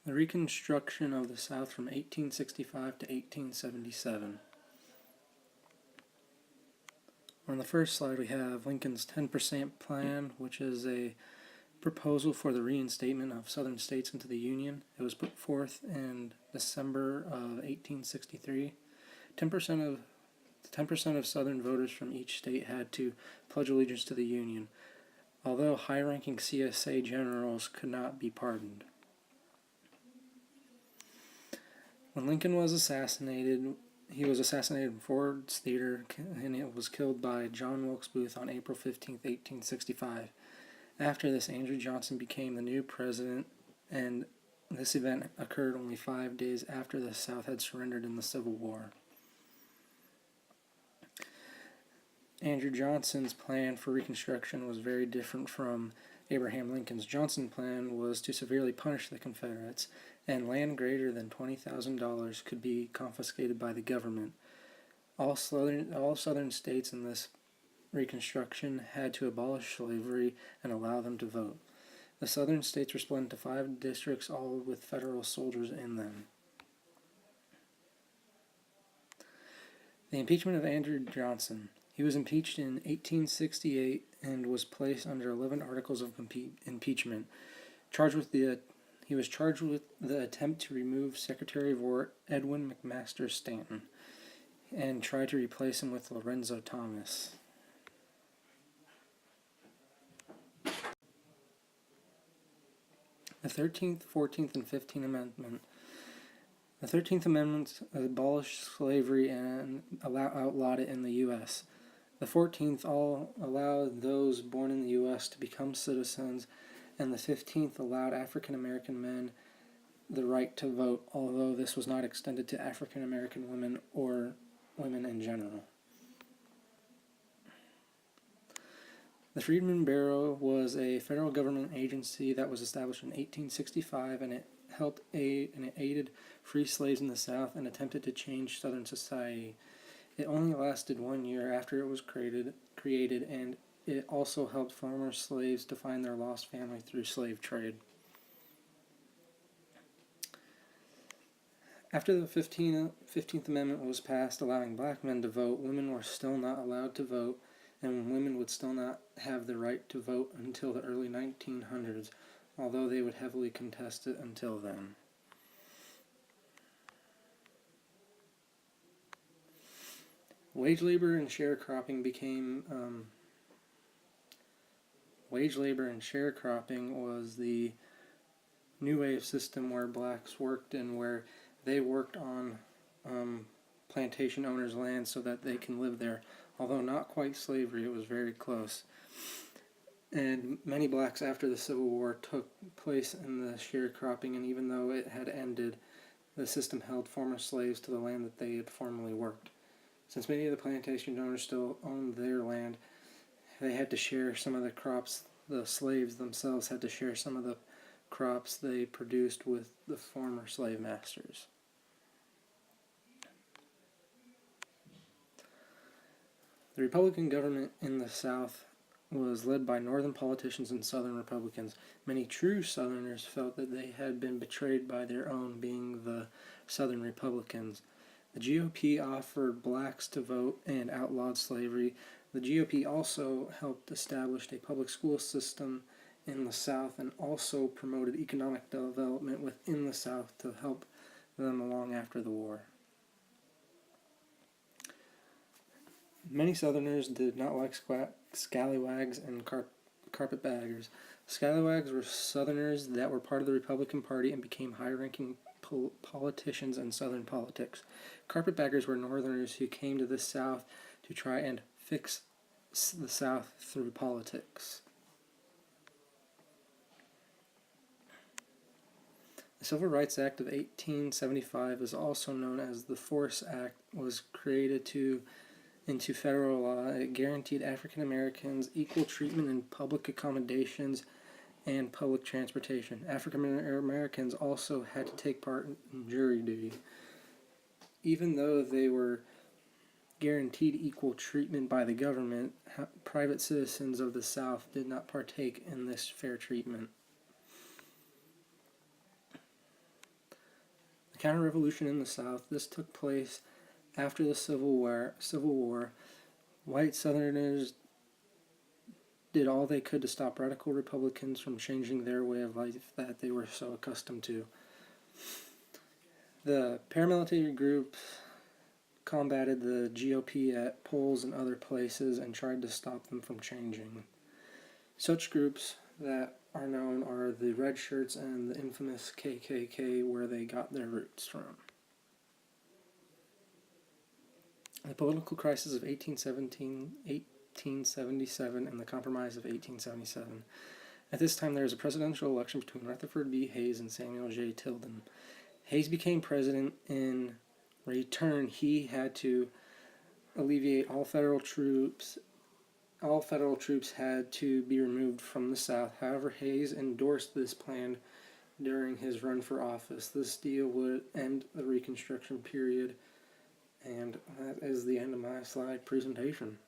The Reconstruction of the South from 1865 to 1877. On the first slide we have Lincoln's 10% plan, which is a proposal for the reinstatement of Southern states into the Union. It was put forth in December of 1863. 10% of Southern voters from each state had to pledge allegiance to the Union, although high-ranking CSA generals could not be pardoned. When Lincoln was assassinated, he was assassinated in Ford's Theater, and it was killed by John Wilkes Booth on April 15, 1865. After this, Andrew Johnson became the new president, and this event occurred only 5 days after the South had surrendered in the Civil War. Andrew Johnson's plan for Reconstruction was very different from Abraham Lincoln's. Johnson's plan was to severely punish the Confederates, and land greater than $20,000 could be confiscated by the government. All southern states in this Reconstruction had to abolish slavery and allow them to vote. The southern states were split into 5 districts, all with federal soldiers in them. The impeachment of Andrew Johnson. He was impeached in 1868 and was placed under 11 articles of impeachment. He was charged with the attempt to remove Secretary of War Edwin McMaster Stanton and tried to replace him with Lorenzo Thomas. The 13th, 14th, and 15th Amendment. The 13th Amendment abolished slavery and outlawed it in the U.S. The 14th allowed those born in the U.S. to become citizens, and the 15th allowed African American men the right to vote, although this was not extended to African American women or women in general. The Freedmen's Bureau was a federal government agency that was established in 1865, and it aided free slaves in the South and attempted to change Southern society. It only lasted 1 year after it was created, and it also helped former slaves to find their lost family through slave trade. After the 15th Amendment was passed allowing black men to vote, women were still not allowed to vote, and women would still not have the right to vote until the early 1900s, although they would heavily contest it until then. Wage labor and sharecropping was the new way of system where blacks worked and where they worked on plantation owners' land so that they can live there. Although not quite slavery, it was very close. And many blacks after the Civil War took place in the sharecropping, and even though it had ended, the system held former slaves to the land that they had formerly worked. Since many of the plantation owners still owned their land, they had to share some of the crops. The slaves themselves had to share some of the crops they produced with the former slave masters. The Republican government in the South was led by Northern politicians and Southern Republicans. Many true Southerners felt that they had been betrayed by their own, being the Southern Republicans. The GOP offered blacks to vote and outlawed slavery. The GOP also helped establish a public school system in the South and also promoted economic development within the South to help them along after the war. Many Southerners did not like scallywags and carpetbaggers. Scallywags were Southerners that were part of the Republican Party and became high-ranking politicians in Southern politics. Carpetbaggers were Northerners who came to the South to try and fix the South through politics. The Civil Rights Act of 1875 is also known as the Force Act, was created into federal law. It guaranteed African Americans equal treatment in public accommodations and public transportation. African Americans also had to take part in jury duty. Even though they were guaranteed equal treatment by the government, private citizens of the South did not partake in this fair treatment. The counter-revolution in the South. This took place after the Civil War. White Southerners did all they could to stop radical Republicans from changing their way of life that they were so accustomed to. The paramilitary groups combated the GOP at polls and other places and tried to stop them from changing. Such groups that are known are the Red Shirts and the infamous KKK, where they got their roots from. The political crisis of 1877 and the Compromise of 1877. At this time, there was a presidential election between Rutherford B. Hayes and Samuel J. Tilden. Hayes became president. In return, he had to alleviate all federal troops. All federal troops had to be removed from the South. However, Hayes endorsed this plan during his run for office. This deal would end the Reconstruction period. And that is the end of my slide presentation.